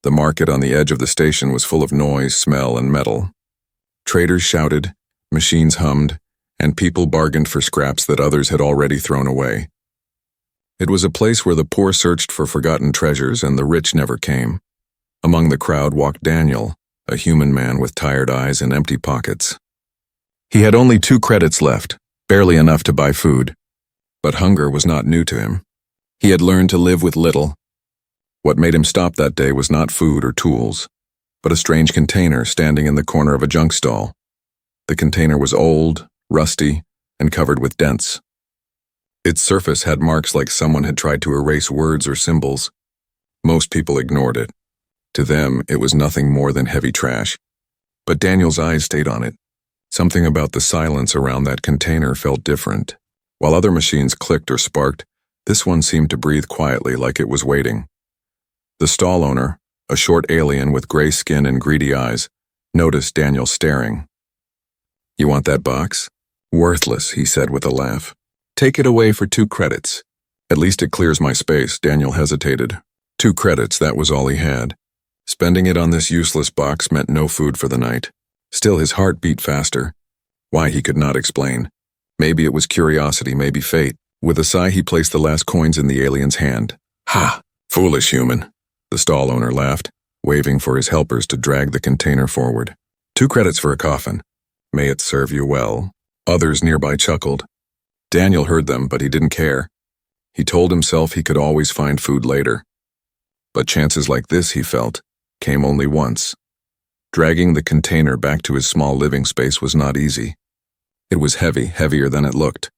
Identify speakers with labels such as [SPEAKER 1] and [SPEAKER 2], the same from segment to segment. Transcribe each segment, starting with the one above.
[SPEAKER 1] The market on the edge of the station was full of noise, smell, and metal. Traders shouted, machines hummed, and people bargained for scraps that others had already thrown away. It was a place where the poor searched for forgotten treasures and the rich never came. Among the crowd walked Daniel, a human man with tired eyes and empty pockets. He had only 2 credits left, barely enough to buy food. But hunger was not new to him. He had learned to live with little. What made him stop that day was not food or tools, but a strange container standing in the corner of a junk stall. The container was old, rusty, and covered with dents. Its surface had marks like someone had tried to erase words or symbols. Most people ignored it. To them, it was nothing more than heavy trash. But Daniel's eyes stayed on it. Something about the silence around that container felt different. While other machines clicked or sparked, this one seemed to breathe quietly like it was waiting. The stall owner, a short alien with gray skin and greedy eyes, noticed Daniel staring. "You want that box?" "Worthless," he said with a laugh. "Take it away for 2 credits. At least it clears my space." Daniel hesitated. 2 credits, that was all he had. Spending it on this useless box meant no food for the night. Still, his heart beat faster. Why, he could not explain. Maybe it was curiosity, maybe fate. With a sigh, he placed the last coins in the alien's hand. "Ha! Foolish human," the stall owner laughed, waving for his helpers to drag the container forward. 2 credits for a coffin. May it serve you well." Others nearby chuckled. Daniel heard them, but he didn't care. He told himself he could always find food later. But chances like this, he felt, came only once. Dragging the container back to his small living space was not easy. It was heavy, heavier than it looked.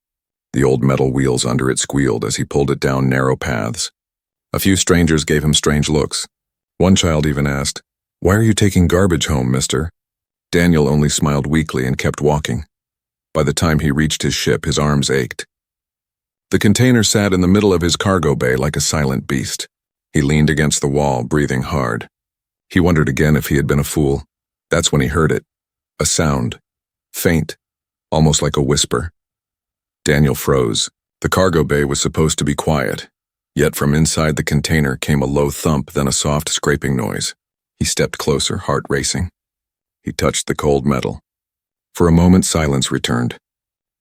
[SPEAKER 1] The old metal wheels under it squealed as he pulled it down narrow paths. A few strangers gave him strange looks. One child even asked, "Why are you taking garbage home, mister?" Daniel only smiled weakly and kept walking. By the time he reached his ship, his arms ached. The container sat in the middle of his cargo bay like a silent beast. He leaned against the wall, breathing hard. He wondered again if he had been a fool. That's when he heard it. A sound. Faint. Almost like a whisper. Daniel froze. The cargo bay was supposed to be quiet, yet from inside the container came a low thump, then a soft scraping noise. He stepped closer, heart racing. He touched the cold metal. For a moment, silence returned.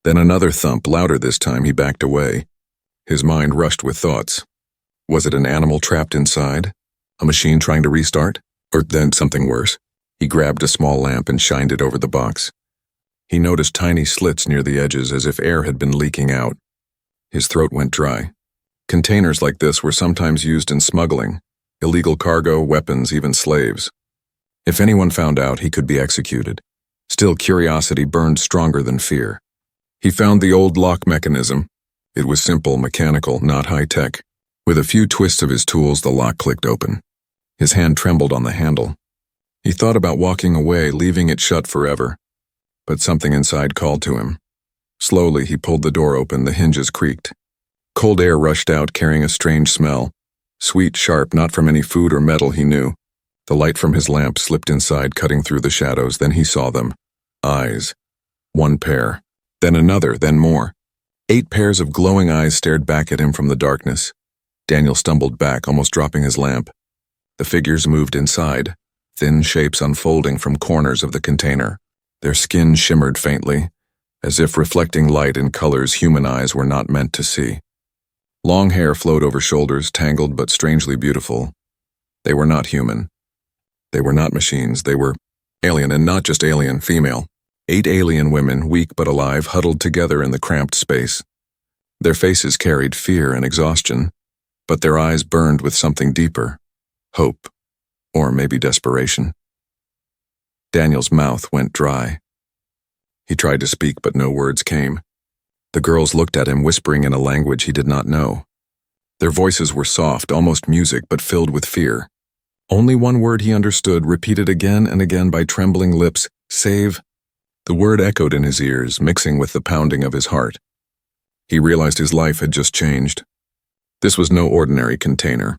[SPEAKER 1] Then another thump, louder this time. He backed away. His mind rushed with thoughts. Was it an animal trapped inside? A machine trying to restart? Or then something worse? He grabbed a small lamp and shined it over the box. He noticed tiny slits near the edges as if air had been leaking out. His throat went dry. Containers like this were sometimes used in smuggling, illegal cargo, weapons, even slaves. If anyone found out, he could be executed. Still, curiosity burned stronger than fear. He found the old lock mechanism. It was simple, mechanical, not high-tech. With a few twists of his tools, the lock clicked open. His hand trembled on the handle. He thought about walking away, leaving it shut forever. But something inside called to him. Slowly, he pulled the door open, the hinges creaked. Cold air rushed out, carrying a strange smell. Sweet, sharp, not from any food or metal he knew. The light from his lamp slipped inside, cutting through the shadows. Then he saw them. Eyes. 1 pair. Then another, then more. 8 pairs of glowing eyes stared back at him from the darkness. Daniel stumbled back, almost dropping his lamp. The figures moved inside, thin shapes unfolding from corners of the container. Their skin shimmered faintly, as if reflecting light in colors human eyes were not meant to see. Long hair flowed over shoulders, tangled but strangely beautiful. They were not human. They were not machines. They were alien, and not just alien, female. 8 alien women, weak but alive, huddled together in the cramped space. Their faces carried fear and exhaustion, but their eyes burned with something deeper. Hope. Or maybe desperation. Daniel's mouth went dry. He tried to speak, but no words came. The girls looked at him, whispering in a language he did not know. Their voices were soft, almost music, but filled with fear. Only one word he understood, repeated again and again by trembling lips: "Save." The word echoed in his ears, mixing with the pounding of his heart. He realized his life had just changed. This was no ordinary container.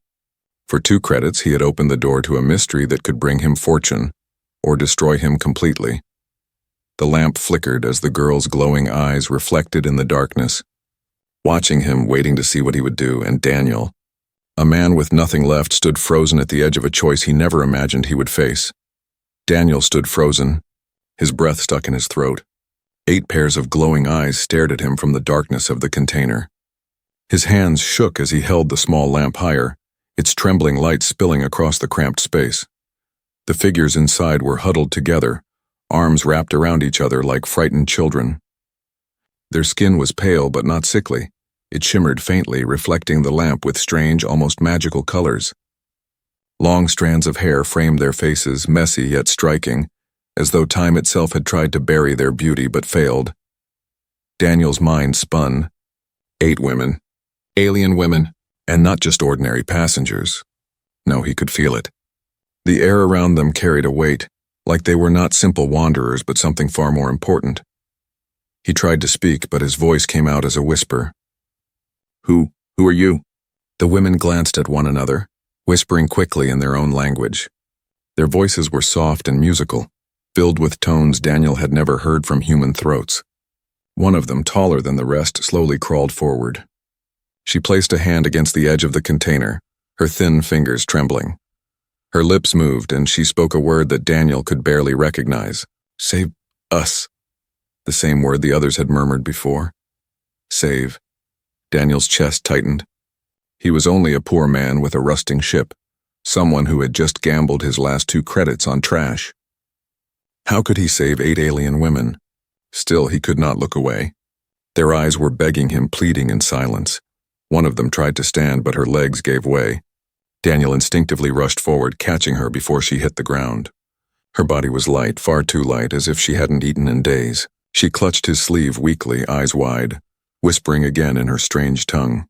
[SPEAKER 1] For 2 credits, he had opened the door to a mystery that could bring him fortune, or destroy him completely. The lamp flickered as the girl's glowing eyes reflected in the darkness, watching him, waiting to see what he would do, and Daniel. A man with nothing left stood frozen at the edge of a choice he never imagined he would face. Daniel stood frozen, his breath stuck in his throat. 8 pairs of glowing eyes stared at him from the darkness of the container. His hands shook as he held the small lamp higher, its trembling light spilling across the cramped space. The figures inside were huddled together, arms wrapped around each other like frightened children. Their skin was pale but not sickly. It shimmered faintly, reflecting the lamp with strange, almost magical colors. Long strands of hair framed their faces, messy yet striking, as though time itself had tried to bury their beauty but failed. Daniel's mind spun. 8 women. Alien women, and not just ordinary passengers. No, he could feel it. The air around them carried a weight, like they were not simple wanderers but something far more important. He tried to speak, but his voice came out as a whisper. Who are you? The women glanced at one another, whispering quickly in their own language. Their voices were soft and musical, filled with tones Daniel had never heard from human throats. One of them, taller than the rest, slowly crawled forward. She placed a hand against the edge of the container, her thin fingers trembling. Her lips moved, and she spoke a word that Daniel could barely recognize. Save us. The same word the others had murmured before. Save. Daniel's chest tightened. He was only a poor man with a rusting ship, someone who had just gambled his last 2 credits on trash. How could he save 8 alien women? Still, he could not look away. Their eyes were begging him, pleading in silence. One of them tried to stand, but her legs gave way. Daniel instinctively rushed forward, catching her before she hit the ground. Her body was light, far too light, as if she hadn't eaten in days. She clutched his sleeve weakly, eyes wide, whispering again in her strange tongue.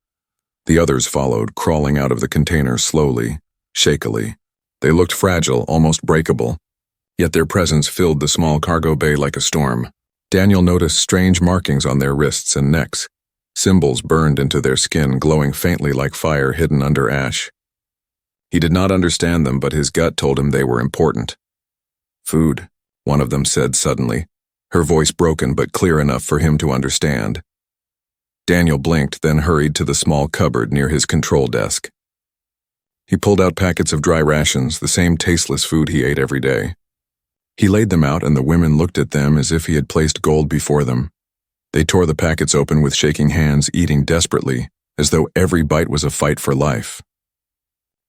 [SPEAKER 1] The others followed, crawling out of the container slowly, shakily. They looked fragile, almost breakable, yet their presence filled the small cargo bay like a storm. Daniel noticed strange markings on their wrists and necks, symbols burned into their skin, glowing faintly like fire hidden under ash. He did not understand them, but his gut told him they were important. Food, one of them said suddenly, her voice broken but clear enough for him to understand. Daniel blinked, then hurried to the small cupboard near his control desk. He pulled out packets of dry rations, the same tasteless food he ate every day. He laid them out, and the women looked at them as if he had placed gold before them. They tore the packets open with shaking hands, eating desperately, as though every bite was a fight for life.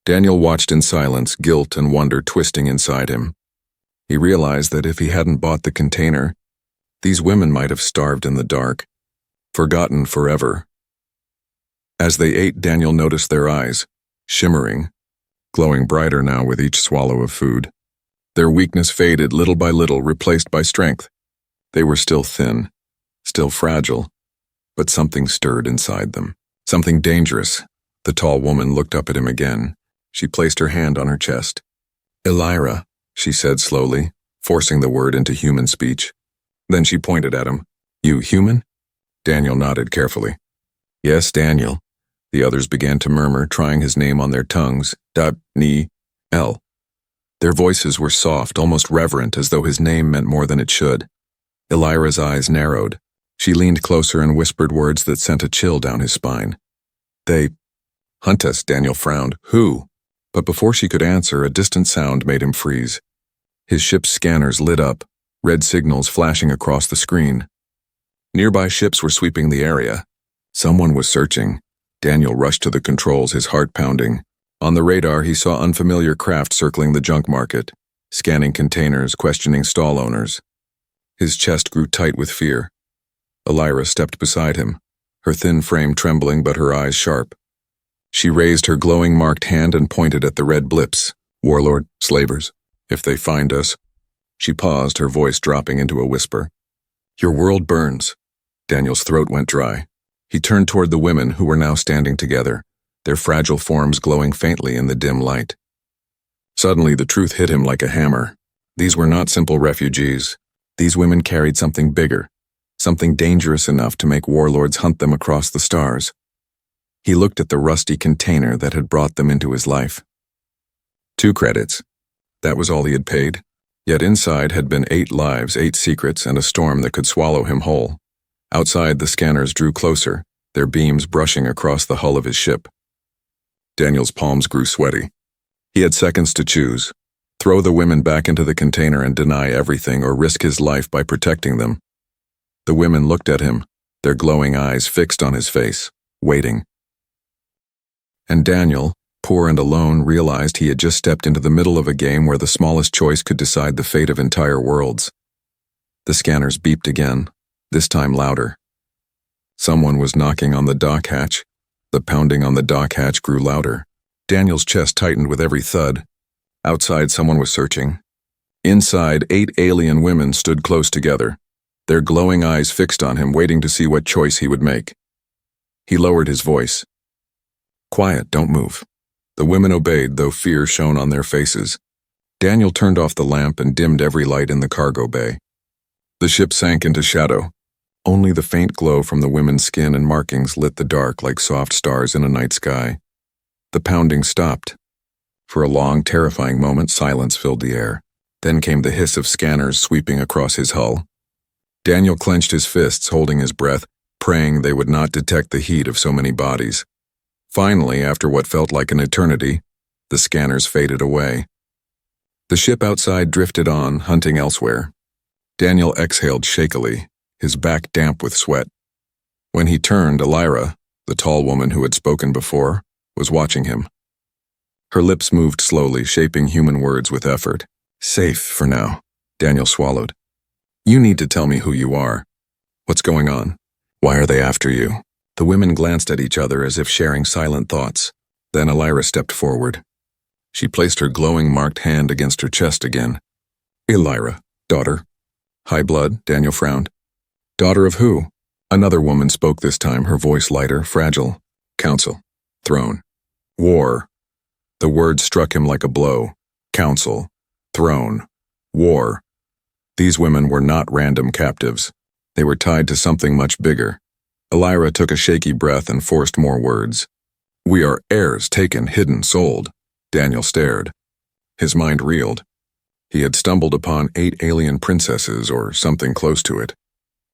[SPEAKER 1] Daniel watched in silence, guilt and wonder twisting inside him. He realized that if he hadn't bought the container, these women might have starved in the dark, forgotten forever. As they ate, Daniel noticed their eyes, shimmering, glowing brighter now with each swallow of food. Their weakness faded little by little, replaced by strength. They were still thin, still fragile, but something stirred inside them. Something dangerous. The tall woman looked up at him again. She placed her hand on her chest. Elira, she said slowly, forcing the word into human speech. Then she pointed at him. You human? Daniel nodded carefully. Yes, Daniel. The others began to murmur, trying his name on their tongues. Da-ni-el. Their voices were soft, almost reverent, as though his name meant more than it should. Elira's eyes narrowed. She leaned closer and whispered words that sent a chill down his spine. They hunt us, Daniel frowned. Who? But before she could answer, a distant sound made him freeze. His ship's scanners lit up, red signals flashing across the screen. Nearby ships were sweeping the area. Someone was searching. Daniel rushed to the controls, his heart pounding. On the radar, he saw unfamiliar craft circling the junk market, scanning containers, questioning stall owners. His chest grew tight with fear. Elira stepped beside him, her thin frame trembling but her eyes sharp. She raised her glowing marked hand and pointed at the red blips. Warlord, slavers, if they find us. She paused, her voice dropping into a whisper. Your world burns. Daniel's throat went dry. He turned toward the women who were now standing together, their fragile forms glowing faintly in the dim light. Suddenly, the truth hit him like a hammer. These were not simple refugees. These women carried something bigger, something dangerous enough to make warlords hunt them across the stars. He looked at the rusty container that had brought them into his life. 2 credits. That was all he had paid. Yet inside had been 8 lives, 8 secrets, and a storm that could swallow him whole. Outside, the scanners drew closer, their beams brushing across the hull of his ship. Daniel's palms grew sweaty. He had seconds to choose. Throw the women back into the container and deny everything, or risk his life by protecting them. The women looked at him, their glowing eyes fixed on his face, waiting. And Daniel, poor and alone, realized he had just stepped into the middle of a game where the smallest choice could decide the fate of entire worlds. The scanners beeped again, this time louder. Someone was knocking on the dock hatch. The pounding on the dock hatch grew louder. Daniel's chest tightened with every thud. Outside, someone was searching. Inside, 8 alien women stood close together, their glowing eyes fixed on him, waiting to see what choice he would make. He lowered his voice. "Quiet, don't move." The women obeyed, though fear shone on their faces. Daniel turned off the lamp and dimmed every light in the cargo bay. The ship sank into shadow. Only the faint glow from the women's skin and markings lit the dark like soft stars in a night sky. The pounding stopped. For a long, terrifying moment, silence filled the air. Then came the hiss of scanners sweeping across his hull. Daniel clenched his fists, holding his breath, praying they would not detect the heat of so many bodies. Finally, after what felt like an eternity, the scanners faded away. The ship outside drifted on, hunting elsewhere. Daniel exhaled shakily, his back damp with sweat. When he turned, Elira, the tall woman who had spoken before, was watching him. Her lips moved slowly, shaping human words with effort. "Safe for now," Daniel swallowed. "You need to tell me who you are. What's going on? Why are they after you?" The women glanced at each other as if sharing silent thoughts. Then Elira stepped forward. She placed her glowing marked hand against her chest again. "Elira, daughter." "High blood," Daniel frowned. "Daughter of who?" Another woman spoke this time, her voice lighter, fragile. "Council. Throne. War." The word struck him like a blow. Council. Throne. War. These women were not random captives. They were tied to something much bigger. Elira took a shaky breath and forced more words. "We are heirs, taken, hidden, sold." Daniel stared. His mind reeled. He had stumbled upon 8 alien princesses, or something close to it.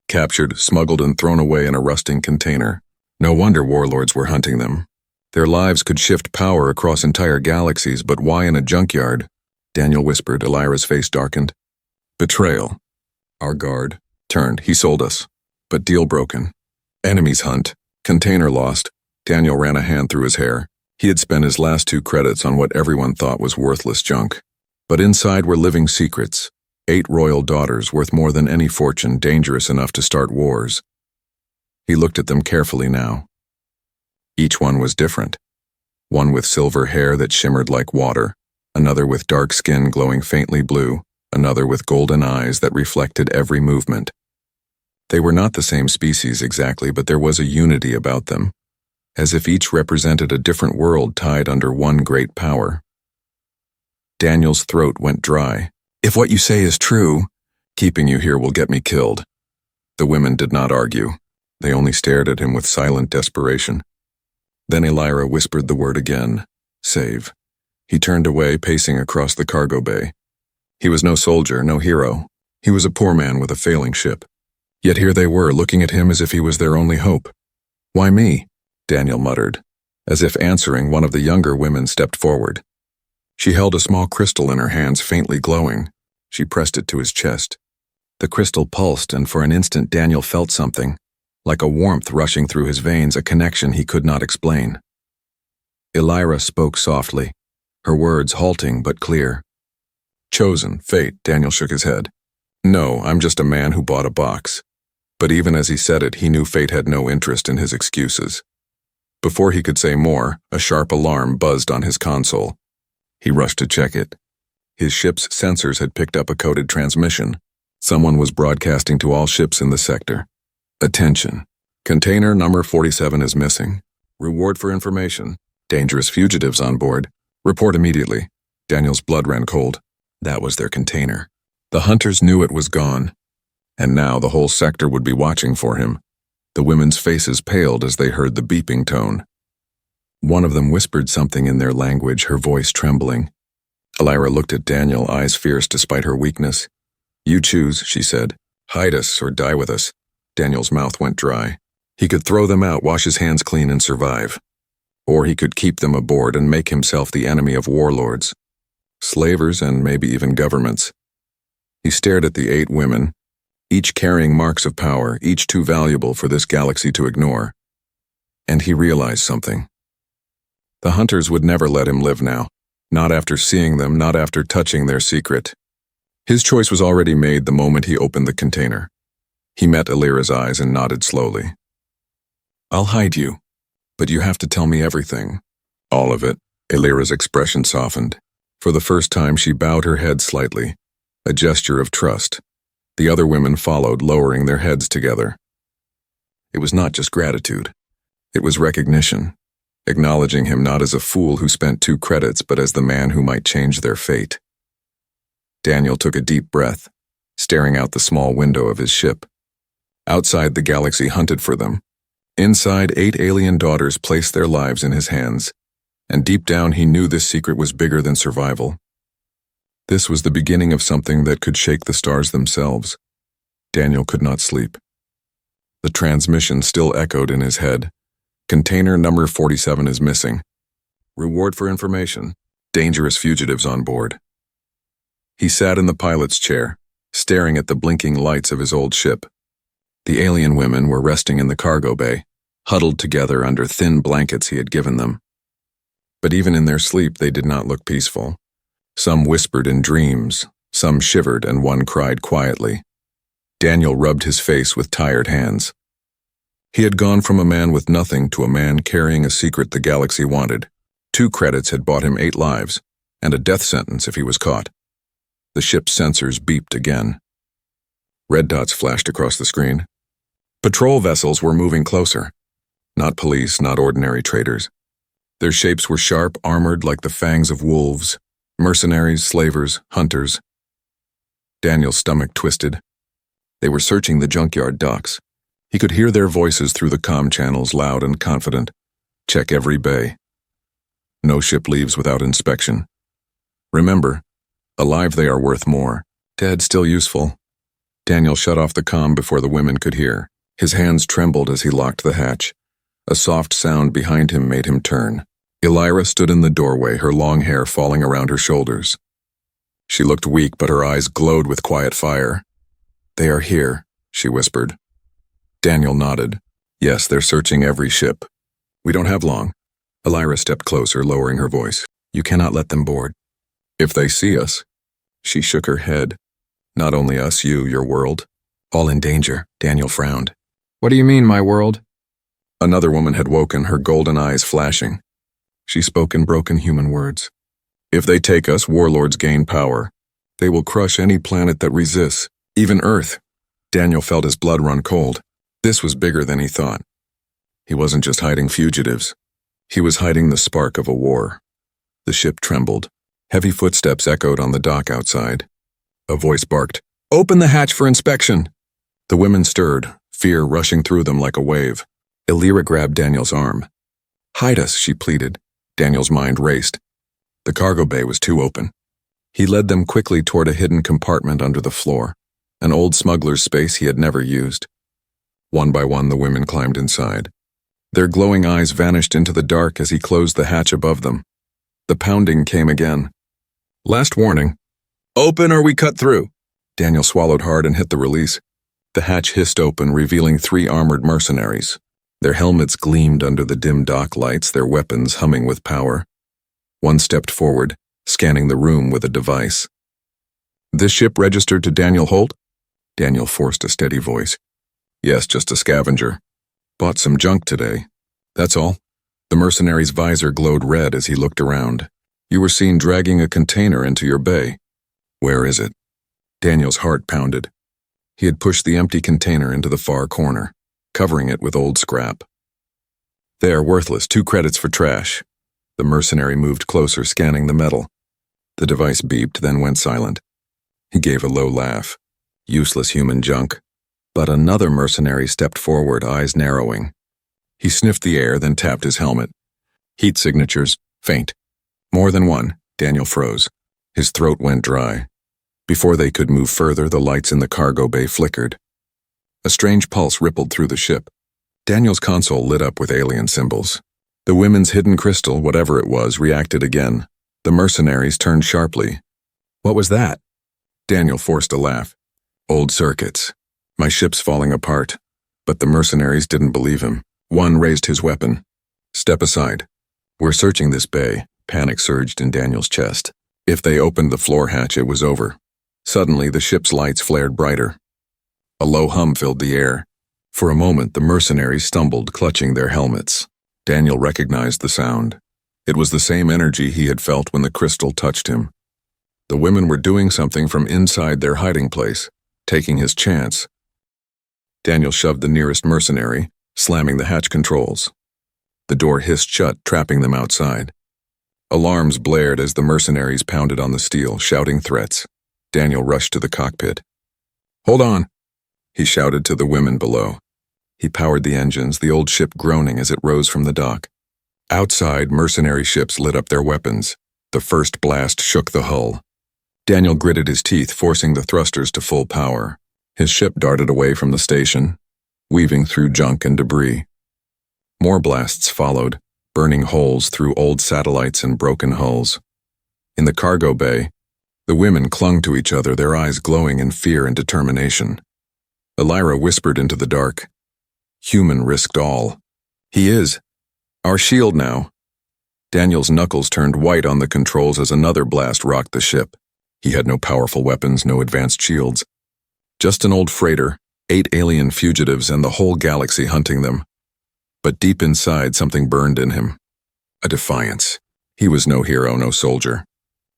[SPEAKER 1] Captured, smuggled, and thrown away in a rusting container. No wonder warlords were hunting them. Their lives could shift power across entire galaxies, but why in a junkyard? Daniel whispered. Elira's face darkened. "Betrayal. Our guard turned. He sold us. But deal broken. Enemies hunt. Container lost." Daniel ran a hand through his hair. He had spent his last 2 credits on what everyone thought was worthless junk. But inside were living secrets. 8 royal daughters worth more than any fortune, dangerous enough to start wars. He looked at them carefully now. Each one was different. One with silver hair that shimmered like water, another with dark skin glowing faintly blue, another with golden eyes that reflected every movement. They were not the same species exactly, but there was a unity about them, as if each represented a different world tied under one great power. Daniel's throat went dry. "If what you say is true, keeping you here will get me killed." The women did not argue. They only stared at him with silent desperation. Then Elira whispered the word again. "Save." He turned away, pacing across the cargo bay. He was no soldier, no hero. He was a poor man with a failing ship. Yet here they were, looking at him as if he was their only hope. "Why me?" Daniel muttered. As if answering, one of the younger women stepped forward. She held a small crystal in her hands, faintly glowing. She pressed it to his chest. The crystal pulsed, and for an instant Daniel felt something, like a warmth rushing through his veins, a connection he could not explain. Elira spoke softly, her words halting but clear. "Chosen, fate," Daniel shook his head. "No, I'm just a man who bought a box." But even as he said it, he knew fate had no interest in his excuses. Before he could say more, a sharp alarm buzzed on his console. He rushed to check it. His ship's sensors had picked up a coded transmission. Someone was broadcasting to all ships in the sector. "Attention. Container number 47 is missing. Reward for information. Dangerous fugitives on board. Report immediately." Daniel's blood ran cold. That was their container. The hunters knew it was gone. And now the whole sector would be watching for him. The women's faces paled as they heard the beeping tone. One of them whispered something in their language, her voice trembling. Elira looked at Daniel, eyes fierce despite her weakness. "You choose," she said. "Hide us or die with us." Daniel's mouth went dry. He could throw them out, wash his hands clean, and survive. Or he could keep them aboard and make himself the enemy of warlords, slavers, and maybe even governments. He stared at the 8 women, each carrying marks of power, each too valuable for this galaxy to ignore. And he realized something. The hunters would never let him live now, not after seeing them, not after touching their secret. His choice was already made the moment he opened the container. He met Elira's eyes and nodded slowly. "I'll hide you, but you have to tell me everything." "All of it." Elira's expression softened. For the first time, she bowed her head slightly, a gesture of trust. The other women followed, lowering their heads together. It was not just gratitude. It was recognition, acknowledging him not as a fool who spent 2 credits, but as the man who might change their fate. Daniel took a deep breath, staring out the small window of his ship. Outside, the galaxy hunted for them. Inside, 8 alien daughters placed their lives in his hands, and deep down he knew this secret was bigger than survival. This was the beginning of something that could shake the stars themselves. Daniel could not sleep. The transmission still echoed in his head. "Container number 47 is missing. Reward for information. Dangerous fugitives on board." He sat in the pilot's chair, staring at the blinking lights of his old ship. The alien women were resting in the cargo bay, huddled together under thin blankets he had given them. But even in their sleep, they did not look peaceful. Some whispered in dreams, some shivered, and one cried quietly. Daniel rubbed his face with tired hands. He had gone from a man with nothing to a man carrying a secret the galaxy wanted. 2 credits had bought him 8 lives, and a death sentence if he was caught. The ship's sensors beeped again. Red dots flashed across the screen. Patrol vessels were moving closer. Not police, not ordinary traders. Their shapes were sharp, armored like the fangs of wolves. Mercenaries, slavers, hunters. Daniel's stomach twisted. They were searching the junkyard docks. He could hear their voices through the comm channels, loud and confident. "Check every bay. No ship leaves without inspection. Remember, alive they are worth more. Dead still useful." Daniel shut off the comm before the women could hear. His hands trembled as he locked the hatch. A soft sound behind him made him turn. Elira stood in the doorway, her long hair falling around her shoulders. She looked weak, but her eyes glowed with quiet fire. "They are here," she whispered. Daniel nodded. "Yes, they're searching every ship. We don't have long." Elira stepped closer, lowering her voice. "You cannot let them board." "If they see us." She shook her head. "Not only us, you, your world." "All in danger," Daniel frowned. "What do you mean, my world?" Another woman had woken, her golden eyes flashing. She spoke in broken human words. "If they take us, warlords gain power. They will crush any planet that resists, even Earth." Daniel felt his blood run cold. This was bigger than he thought. He wasn't just hiding fugitives. He was hiding the spark of a war. The ship trembled. Heavy footsteps echoed on the dock outside. A voice barked, "Open the hatch for inspection!" The women stirred, fear rushing through them like a wave. Elira grabbed Daniel's arm. "Hide us," she pleaded. Daniel's mind raced. The cargo bay was too open. He led them quickly toward a hidden compartment under the floor, an old smuggler's space he had never used. One by one, the women climbed inside. Their glowing eyes vanished into the dark as he closed the hatch above them. The pounding came again. "Last warning. Open or we cut through." Daniel swallowed hard and hit the release. The hatch hissed open, revealing 3 armored mercenaries. Their helmets gleamed under the dim dock lights, their weapons humming with power. One stepped forward, scanning the room with a device. "This ship registered to Daniel Holt?" Daniel forced a steady voice. "Yes, just a scavenger. Bought some junk today. That's all." The mercenary's visor glowed red as he looked around. "You were seen dragging a container into your bay. Where is it?" Daniel's heart pounded. He had pushed the empty container into the far corner, covering it with old scrap. "There, worthless, 2 credits for trash." The mercenary moved closer, scanning the metal. The device beeped, then went silent. He gave a low laugh. Useless human junk. But another mercenary stepped forward, eyes narrowing. He sniffed the air, then tapped his helmet. "Heat signatures, faint." "More than one." Daniel froze. His throat went dry. Before they could move further, the lights in the cargo bay flickered. A strange pulse rippled through the ship. Daniel's console lit up with alien symbols. The women's hidden crystal, whatever it was, reacted again. The mercenaries turned sharply. "What was that?" Daniel forced a laugh. "Old circuits. My ship's falling apart." But the mercenaries didn't believe him. One raised his weapon. "Step aside. We're searching this bay." Panic surged in Daniel's chest. If they opened the floor hatch, it was over. Suddenly, the ship's lights flared brighter. A low hum filled the air. For a moment, the mercenaries stumbled, clutching their helmets. Daniel recognized the sound. It was the same energy he had felt when the crystal touched him. The women were doing something from inside their hiding place, taking his chance. Daniel shoved the nearest mercenary, slamming the hatch controls. The door hissed shut, trapping them outside. Alarms blared as the mercenaries pounded on the steel, shouting threats. Daniel rushed to the cockpit. "Hold on," he shouted to the women below. He powered the engines, the old ship groaning as it rose from the dock. Outside, mercenary ships lit up their weapons. The first blast shook the hull. Daniel gritted his teeth, forcing the thrusters to full power. His ship darted away from the station, weaving through junk and debris. More blasts followed, burning holes through old satellites and broken hulls. In the cargo bay, the women clung to each other, their eyes glowing in fear and determination. Elira whispered into the dark. "Human risked all. He is our shield now." Daniel's knuckles turned white on the controls as another blast rocked the ship. He had no powerful weapons, no advanced shields. Just an old freighter, 8 alien fugitives, and the whole galaxy hunting them. But deep inside, something burned in him. A defiance. He was no hero, no soldier.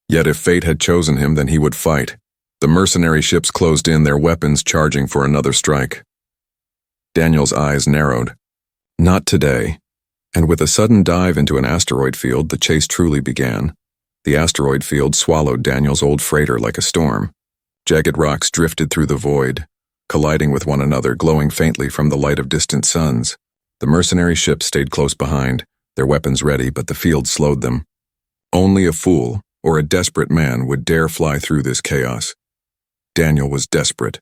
[SPEAKER 1] Yet if fate had chosen him, then he would fight. The mercenary ships closed in, their weapons charging for another strike. Daniel's eyes narrowed. Not today. And with a sudden dive into an asteroid field, the chase truly began. The asteroid field swallowed Daniel's old freighter like a storm. Jagged rocks drifted through the void, colliding with one another, glowing faintly from the light of distant suns. The mercenary ships stayed close behind, their weapons ready, but the field slowed them. Only a fool or a desperate man would dare fly through this chaos. Daniel was desperate.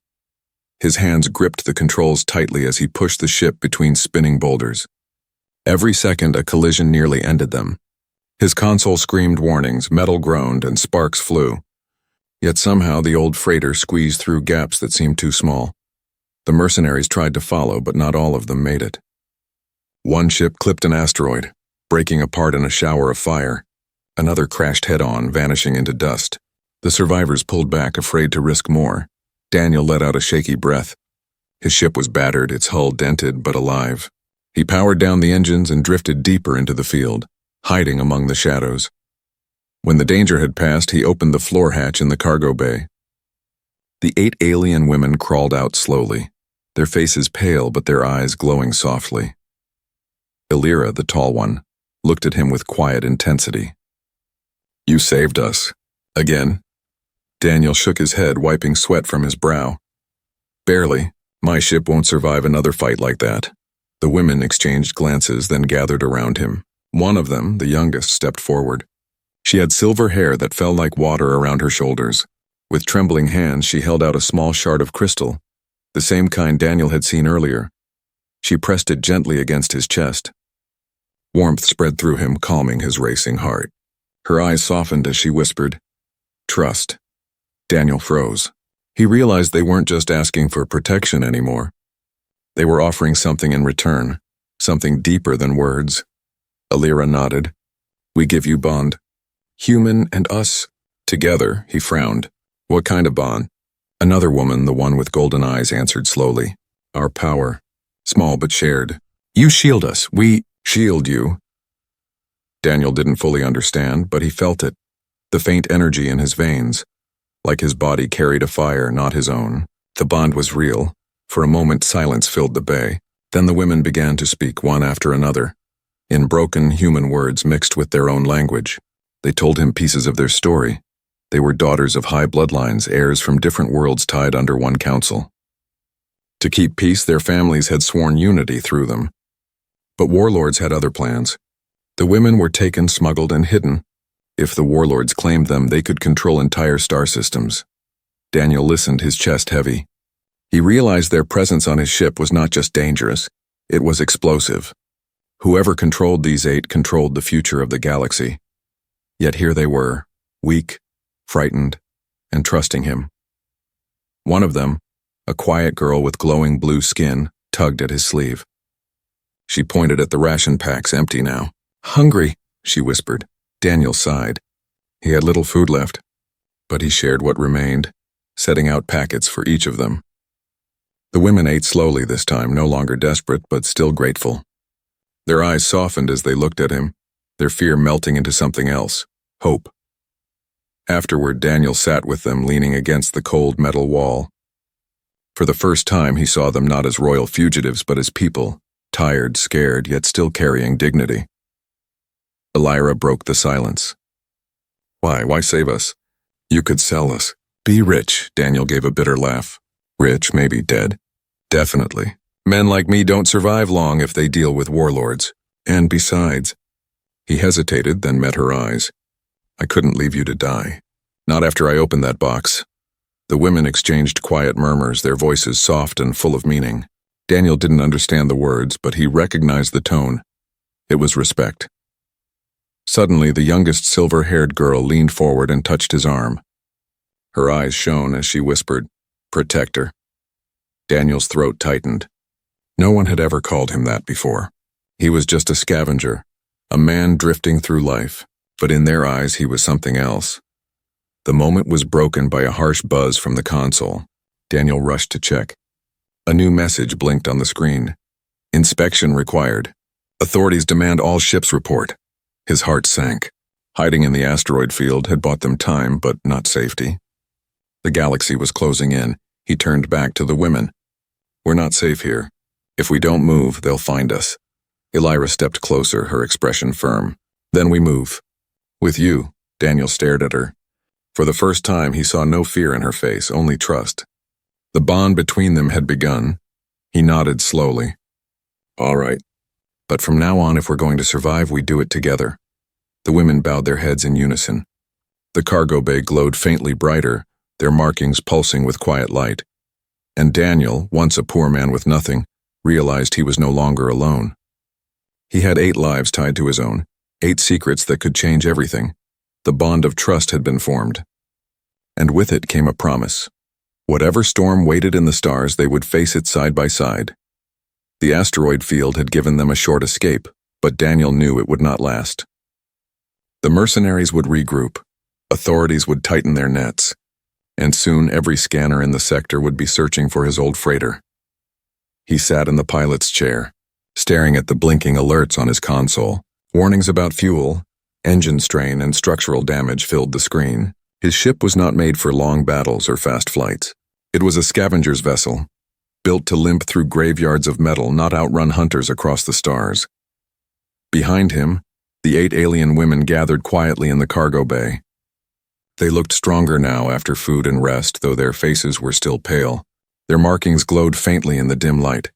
[SPEAKER 1] His hands gripped the controls tightly as he pushed the ship between spinning boulders. Every second, a collision nearly ended them. His console screamed warnings, metal groaned, and sparks flew. Yet somehow the old freighter squeezed through gaps that seemed too small. The mercenaries tried to follow, but not all of them made it. One ship clipped an asteroid, breaking apart in a shower of fire. Another crashed head-on, vanishing into dust. The survivors pulled back, afraid to risk more. Daniel let out a shaky breath. His ship was battered, its hull dented, but alive. He powered down the engines and drifted deeper into the field, hiding among the shadows. When the danger had passed, he opened the floor hatch in the cargo bay. The 8 alien women crawled out slowly, their faces pale but their eyes glowing softly. Elira, the tall one, looked at him with quiet intensity. "You saved us. Again?" Daniel shook his head, wiping sweat from his brow. "Barely. My ship won't survive another fight like that." The women exchanged glances, then gathered around him. One of them, the youngest, stepped forward. She had silver hair that fell like water around her shoulders. With trembling hands, she held out a small shard of crystal, the same kind Daniel had seen earlier. She pressed it gently against his chest. Warmth spread through him, calming his racing heart. Her eyes softened as she whispered, "Trust." Daniel froze. He realized they weren't just asking for protection anymore. They were offering something in return, something deeper than words. Elira nodded. "We give you bond. Human and us." Together, he frowned. "What kind of bond?" Another woman, the one with golden eyes, answered slowly. "Our power. Small but shared. You shield us. We shield you." Daniel didn't fully understand, but he felt it. The faint energy in his veins. Like his body carried a fire, not his own. The bond was real. For a moment, silence filled the bay. Then the women began to speak, one after another, in broken human words mixed with their own language. They told him pieces of their story. They were daughters of high bloodlines, heirs from different worlds tied under one council. To keep peace, their families had sworn unity through them. But warlords had other plans. The women were taken, smuggled, and hidden. If the warlords claimed them, they could control entire star systems. Daniel listened, his chest heavy. He realized their presence on his ship was not just dangerous, it was explosive. Whoever controlled these 8 controlled the future of the galaxy. Yet here they were, weak, frightened, and trusting him. One of them, a quiet girl with glowing blue skin, tugged at his sleeve. She pointed at the ration packs, empty now. "Hungry," she whispered. Daniel sighed. He had little food left, but he shared what remained, setting out packets for each of them. The women ate slowly this time, no longer desperate, but still grateful. Their eyes softened as they looked at him, their fear melting into something else, hope. Afterward, Daniel sat with them, leaning against the cold metal wall. For the first time, he saw them not as royal fugitives, but as people, tired, scared, yet still carrying dignity. Elira broke the silence. Why save us? You could sell us. Be rich," Daniel gave a bitter laugh. Rich, maybe dead. Definitely. Men like me don't survive long if they deal with warlords. And besides, he hesitated, then met her eyes. I couldn't leave you to die. Not after I opened that box. The women exchanged quiet murmurs, their voices soft and full of meaning. Daniel didn't understand the words, but he recognized the tone. It was respect. Suddenly, the youngest silver-haired girl leaned forward and touched his arm. Her eyes shone as she whispered, "Protector." Daniel's throat tightened. No one had ever called him that before. He was just a scavenger, a man drifting through life, but in their eyes he was something else. The moment was broken by a harsh buzz from the console. Daniel rushed to check. A new message blinked on the screen. Inspection required. Authorities demand all ships report. His heart sank. Hiding in the asteroid field had bought them time, but not safety. The galaxy was closing in. He turned back to the women. "We're not safe here. If we don't move, they'll find us." Elira stepped closer, her expression firm. "Then we move." "With you," Daniel stared at her. For the first time, he saw no fear in her face, only trust. The bond between them had begun. He nodded slowly. "All right. But from now on, if we're going to survive, we do it together." The women bowed their heads in unison. The cargo bay glowed faintly brighter, their markings pulsing with quiet light. And Daniel, once a poor man with nothing, realized he was no longer alone. He had 8 lives tied to his own, 8 secrets that could change everything. The bond of trust had been formed. And with it came a promise. Whatever storm waited in the stars, they would face it side by side. The asteroid field had given them a short escape, but Daniel knew it would not last. The mercenaries would regroup, authorities would tighten their nets, and soon every scanner in the sector would be searching for his old freighter. He sat in the pilot's chair, staring at the blinking alerts on his console. Warnings about fuel, engine strain, and structural damage filled the screen. His ship was not made for long battles or fast flights. It was a scavenger's vessel, built to limp through graveyards of metal, not outrun hunters across the stars. Behind him, the 8 alien women gathered quietly in the cargo bay. They looked stronger now after food and rest, though their faces were still pale. Their markings glowed faintly in the dim light,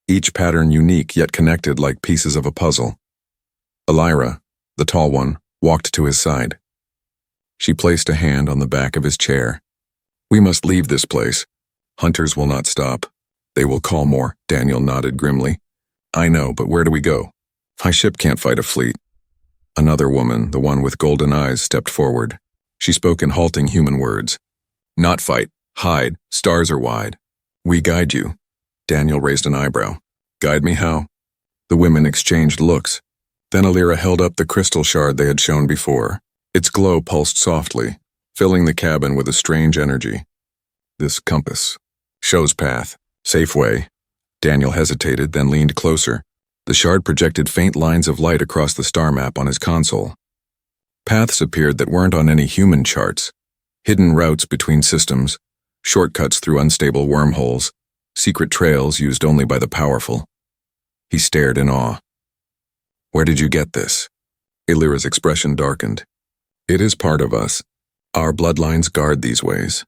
[SPEAKER 1] each pattern unique yet connected like pieces of a puzzle. Elira, the tall one, walked to his side. She placed a hand on the back of his chair. "We must leave this place. Hunters will not stop. They will call more." Daniel nodded grimly. "I know, but where do we go? My ship can't fight a fleet." Another woman, the one with golden eyes, stepped forward. She spoke in halting human words. "Not fight. Hide. Stars are wide. We guide you." Daniel raised an eyebrow. "Guide me how?" The women exchanged looks. Then Elira held up the crystal shard they had shown before. Its glow pulsed softly, filling the cabin with a strange energy. "This compass shows path. Safe way." Daniel hesitated, then leaned closer. The shard projected faint lines of light across the star map on his console. Paths appeared that weren't on any human charts. Hidden routes between systems, shortcuts through unstable wormholes, secret trails used only by the powerful. He stared in awe. "Where did you get this?" Elira's expression darkened. "It is part of us. Our bloodlines guard these ways.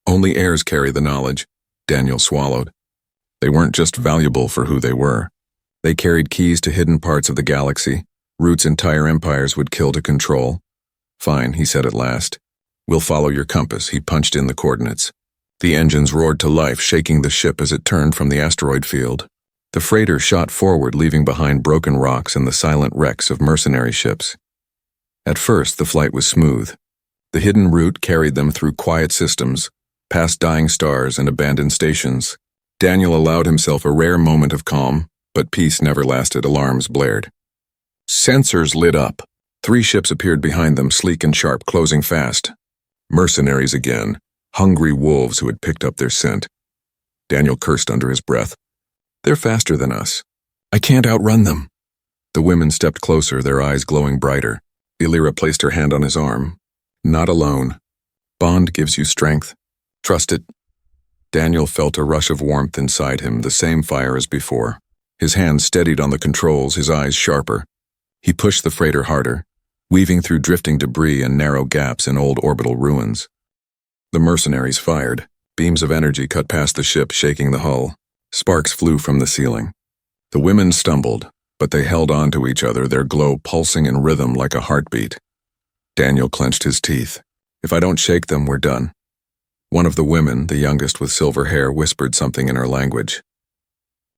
[SPEAKER 1] Only heirs carry the knowledge." Daniel swallowed. They weren't just valuable for who they were. They carried keys to hidden parts of the galaxy, routes entire empires would kill to control. "Fine," he said at last. "We'll follow your compass." He punched in the coordinates. The engines roared to life, shaking the ship as it turned from the asteroid field. The freighter shot forward, leaving behind broken rocks and the silent wrecks of mercenary ships. At first, the flight was smooth. The hidden route carried them through quiet systems, past dying stars and abandoned stations. Daniel allowed himself a rare moment of calm, but peace never lasted. Alarms blared. Sensors lit up. 3 ships appeared behind them, sleek and sharp, closing fast. Mercenaries again, hungry wolves who had picked up their scent. Daniel cursed under his breath. They're faster than us. I can't outrun them. The women stepped closer, their eyes glowing brighter. Illyra placed her hand on his arm. Not alone. Bond gives you strength. Trust it. Daniel felt a rush of warmth inside him, the same fire as before. His hands steadied on the controls, his eyes sharper. He pushed the freighter harder, weaving through drifting debris and narrow gaps in old orbital ruins. The mercenaries fired. Beams of energy cut past the ship, shaking the hull. Sparks flew from the ceiling. The women stumbled, but they held on to each other, their glow pulsing in rhythm like a heartbeat. Daniel clenched his teeth. If I don't shake them, we're done. One of the women, the youngest with silver hair, whispered something in her language.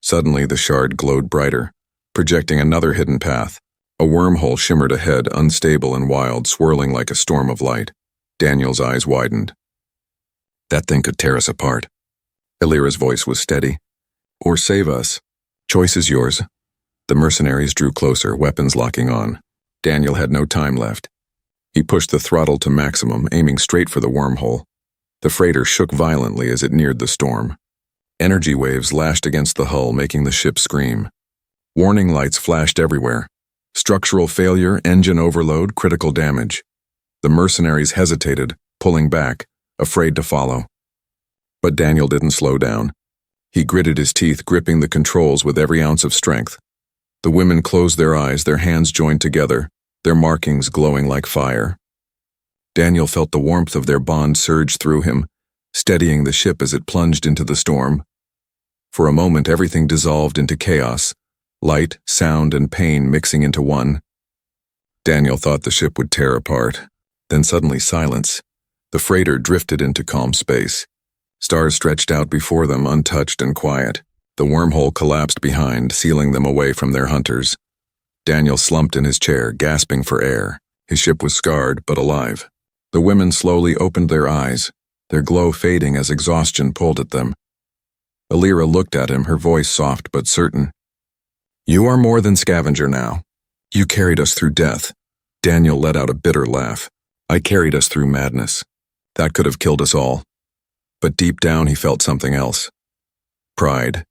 [SPEAKER 1] Suddenly, the shard glowed brighter, projecting another hidden path. A wormhole shimmered ahead, unstable and wild, swirling like a storm of light. Daniel's eyes widened. That thing could tear us apart. Illyra's voice was steady. Or save us. Choice is yours. The mercenaries drew closer, weapons locking on. Daniel had no time left. He pushed the throttle to maximum, aiming straight for the wormhole. The freighter shook violently as it neared the storm. Energy waves lashed against the hull, making the ship scream. Warning lights flashed everywhere. Structural failure, engine overload, critical damage. The mercenaries hesitated, pulling back, afraid to follow. But Daniel didn't slow down. He gritted his teeth, gripping the controls with every ounce of strength. The women closed their eyes, their hands joined together, their markings glowing like fire. Daniel felt the warmth of their bond surge through him, steadying the ship as it plunged into the storm. For a moment, everything dissolved into chaos, light, sound, and pain mixing into one. Daniel thought the ship would tear apart. Then suddenly silence. The freighter drifted into calm space. Stars stretched out before them, untouched and quiet. The wormhole collapsed behind, sealing them away from their hunters. Daniel slumped in his chair, gasping for air. His ship was scarred, but alive. The women slowly opened their eyes, their glow fading as exhaustion pulled at them. Illyra looked at him, her voice soft but certain. You are more than scavenger now. You carried us through death. Daniel let out a bitter laugh. I carried us through madness. That could have killed us all. But deep down he felt something else. Pride.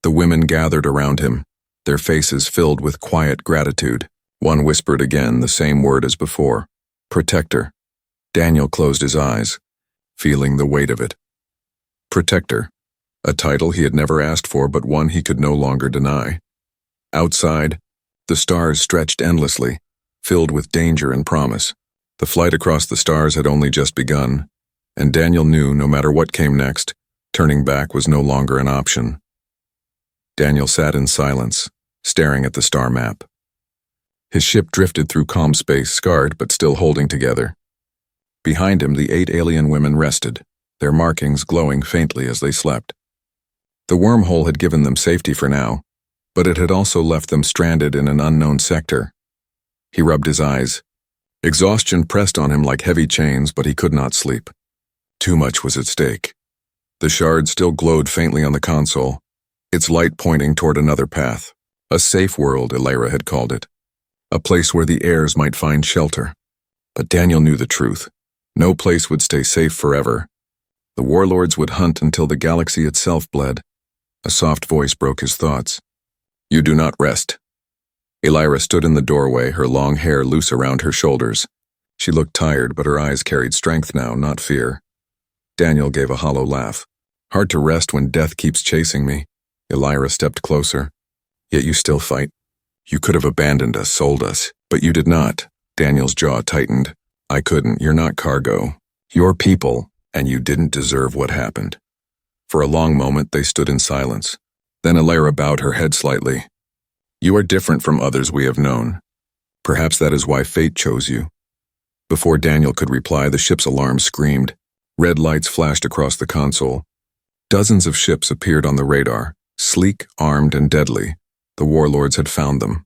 [SPEAKER 1] The women gathered around him, their faces filled with quiet gratitude. One whispered again the same word as before. Protector. Daniel closed his eyes, feeling the weight of it. Protector. A title he had never asked for, but one he could no longer deny. Outside, the stars stretched endlessly, filled with danger and promise. The flight across the stars had only just begun, and Daniel knew no matter what came next, turning back was no longer an option. Daniel sat in silence, staring at the star map. His ship drifted through calm space, scarred but still holding together. Behind him, the 8 alien women rested, their markings glowing faintly as they slept. The wormhole had given them safety for now, but it had also left them stranded in an unknown sector. He rubbed his eyes. Exhaustion pressed on him like heavy chains, but he could not sleep. Too much was at stake. The shard still glowed faintly on the console, its light pointing toward another path. A safe world, Illyra had called it. A place where the heirs might find shelter. But Daniel knew the truth. No place would stay safe forever. The warlords would hunt until the galaxy itself bled. A soft voice broke his thoughts. You do not rest. Illyra stood in the doorway, her long hair loose around her shoulders. She looked tired, but her eyes carried strength now, not fear. Daniel gave a hollow laugh. Hard to rest when death keeps chasing me. Illyra stepped closer. Yet you still fight. You could have abandoned us, sold us, but you did not. Daniel's jaw tightened. I couldn't. You're not cargo. You're people, and you didn't deserve what happened. For a long moment, they stood in silence. Then Illyra bowed her head slightly. You are different from others we have known. Perhaps that is why fate chose you. Before Daniel could reply, the ship's alarm screamed. Red lights flashed across the console. Dozens of ships appeared on the radar, Sleek, armed, and deadly, the warlords had found them.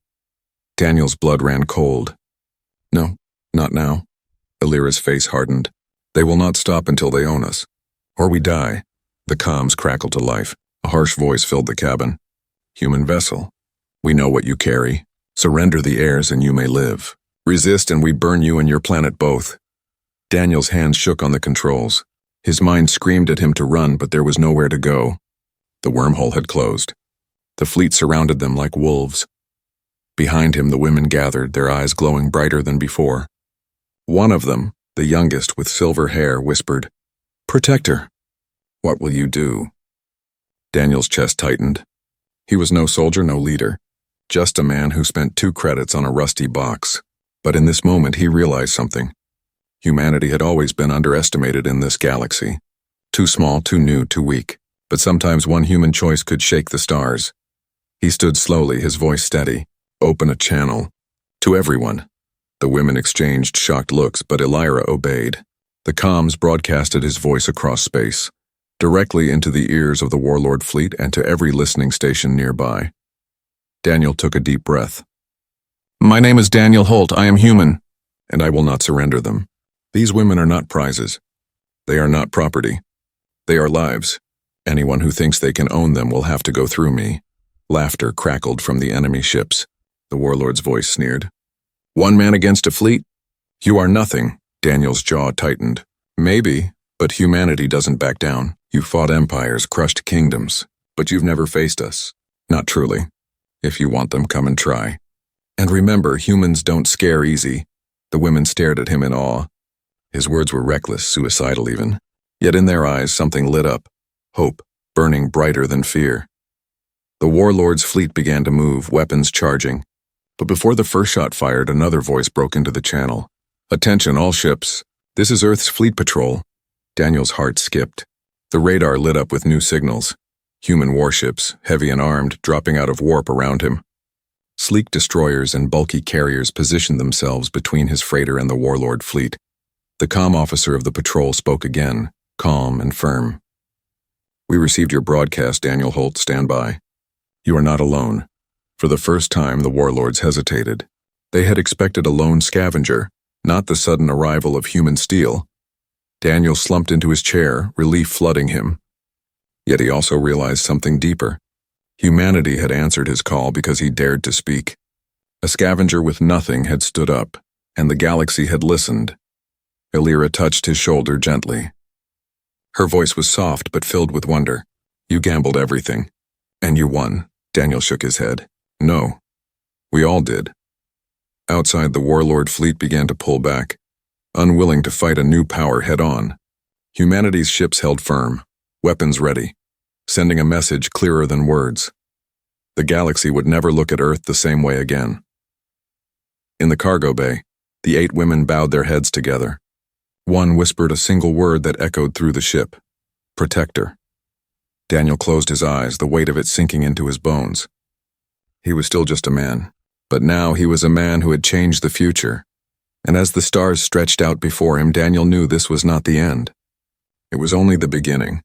[SPEAKER 1] Daniel's blood ran cold. No, not now. Illyra's face hardened. They will not stop until they own us. Or we die. The comms crackled to life. A harsh voice filled the cabin. Human vessel. We know what you carry. Surrender the heirs and you may live. Resist and we burn you and your planet both. Daniel's hands shook on the controls. His mind screamed at him to run, but there was nowhere to go. The wormhole had closed. The fleet surrounded them like wolves. Behind him, the women gathered, their eyes glowing brighter than before. One of them, the youngest with silver hair, whispered, "Protector, what will you do?" Daniel's chest tightened. He was no soldier, no leader, just a man who spent 2 credits on a rusty box. But in this moment, he realized something. Humanity had always been underestimated in this galaxy. Too small, too new, too weak. But sometimes one human choice could shake the stars. He stood slowly, his voice steady. Open a channel. To everyone. The women exchanged shocked looks, but Illyra obeyed. The comms broadcasted his voice across space, directly into the ears of the warlord fleet and to every listening station nearby. Daniel took a deep breath. My name is Daniel Holt. I am human, and I will not surrender them. These women are not prizes. They are not property. They are lives. Anyone who thinks they can own them will have to go through me. Laughter crackled from the enemy ships. The warlord's voice sneered. One man against a fleet? You are nothing. Daniel's jaw tightened. Maybe, but humanity doesn't back down. You fought empires, crushed kingdoms, but you've never faced us. Not truly. If you want them, come and try. And remember, humans don't scare easy. The women stared at him in awe. His words were reckless, suicidal even. Yet in their eyes something lit up. Hope, burning brighter than fear. The warlord's fleet began to move, weapons charging. But before the first shot fired, another voice broke into the channel. Attention, all ships. This is Earth's fleet patrol. Daniel's heart skipped. The radar lit up with new signals. Human warships, heavy and armed, dropping out of warp around him. Sleek destroyers and bulky carriers positioned themselves between his freighter and the warlord fleet. The comm officer of the patrol spoke again, calm and firm. We received your broadcast, Daniel Holt. Stand by. You are not alone. For the first time, the warlords hesitated. They had expected a lone scavenger, not the sudden arrival of human steel. Daniel slumped into his chair, relief flooding him. Yet he also realized something deeper. Humanity had answered his call because he dared to speak. A scavenger with nothing had stood up, and the galaxy had listened. Illyra touched his shoulder gently. Her voice was soft but filled with wonder. You gambled everything. And you won. Daniel shook his head. No. We all did. Outside, the warlord fleet began to pull back, unwilling to fight a new power head-on. Humanity's ships held firm, weapons ready, sending a message clearer than words. The galaxy would never look at Earth the same way again. In the cargo bay, the 8 women bowed their heads together. One whispered a single word that echoed through the ship. Protector. Daniel closed his eyes, the weight of it sinking into his bones. He was still just a man, but now he was a man who had changed the future. And as the stars stretched out before him, Daniel knew this was not the end. It was only the beginning.